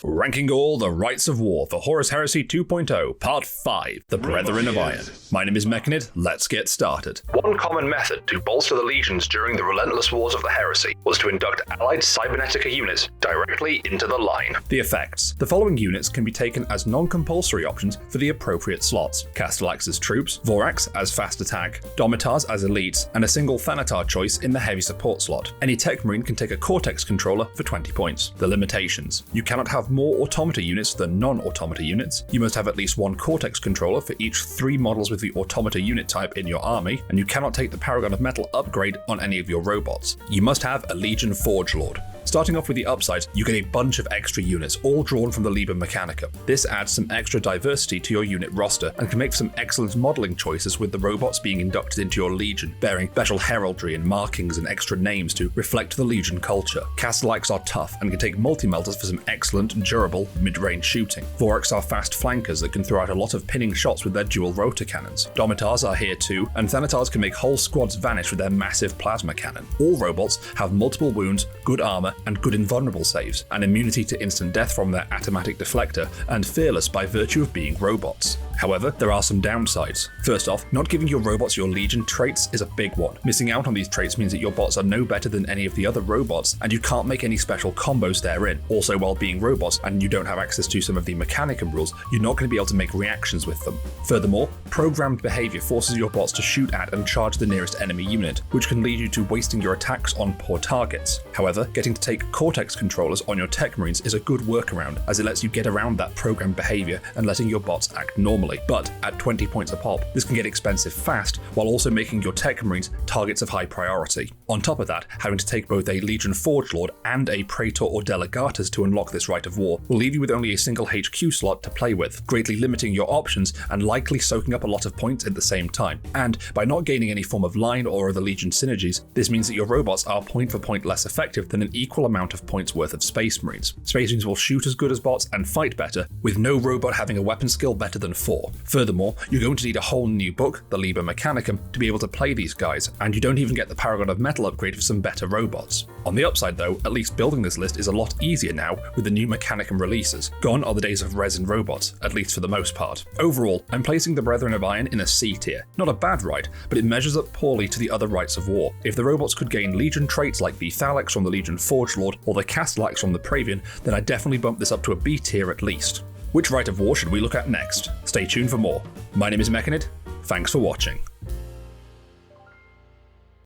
Ranking all the Rites of War for Horus Heresy 2.0, Part 5, The Brethren of Iron. My name is Mechanid, let's get started. One common method to bolster the legions during the relentless wars of the Heresy was to induct allied Cybernetica units directly into the line. The effects. The following units can be taken as non-compulsory options for the appropriate slots. Castellax as troops, Vorax as fast attack, Domitars as elites, and a single Thanatar choice in the heavy support slot. Any Tech Marine can take a Cortex controller for 20 points. The limitations. You cannot have more automata units than non-automata units. You must have at least one Cortex controller for each 3 models with the automata unit type in your army, and you cannot take the Paragon of Metal upgrade on any of your robots. You must have a Legion Forge Lord. Starting off with the upsides, you get a bunch of extra units, all drawn from the Liber Mechanica. This adds some extra diversity to your unit roster and can make for some excellent modelling choices, with the robots being inducted into your Legion, bearing special heraldry and markings and extra names to reflect the Legion culture. Castellax are tough and can take multi-melters for some excellent, durable, mid-range shooting. Vorax are fast flankers that can throw out a lot of pinning shots with their dual rotor cannons. Domitars are here too, and Thanatars can make whole squads vanish with their massive plasma cannon. All robots have multiple wounds, good armor, and good invulnerable saves, and immunity to instant death from their automatic deflector, and fearless by virtue of being robots. However, there are some downsides. First off, not giving your robots your Legion traits is a big one. Missing out on these traits means that your bots are no better than any of the other robots, and you can't make any special combos therein. Also, while being robots and you don't have access to some of the Mechanicum rules, you're not going to be able to make reactions with them. Furthermore, programmed behavior forces your bots to shoot at and charge the nearest enemy unit, which can lead you to wasting your attacks on poor targets. However, getting to take Cortex controllers on your Tech Marines is a good workaround, as it lets you get around that programmed behavior and letting your bots act normally. But at 20 points a pop, this can get expensive fast, while also making your Tech Marines targets of high priority. On top of that, having to take both a Legion Forge Lord and a Praetor or Delegatus to unlock this Rite of War will leave you with only a single HQ slot to play with, greatly limiting your options and likely soaking up a lot of points at the same time. And by not gaining any form of line or other Legion synergies, this means that your robots are point for point less effective than an equal amount of points worth of Space Marines. Space Marines will shoot as good as bots and fight better, with no robot having a weapon skill better than 4. Furthermore, you're going to need a whole new book, the Liber Mechanicum, to be able to play these guys, and you don't even get the Paragon of Metal upgrade for some better robots. On the upside though, at least building this list is a lot easier now with the new Mechanicum releases. Gone are the days of resin robots, at least for the most part. Overall, I'm placing the Brethren of Iron in a C tier. Not a bad Rite, but it measures up poorly to the other Rites of War. If the robots could gain Legion traits like the Thalax from the Legion Forge Lord or the Castellax from the Praevian, then I'd definitely bump this up to a B tier at least. Which Rite of War should we look at next? Stay tuned for more. My name is Mechanid, thanks for watching.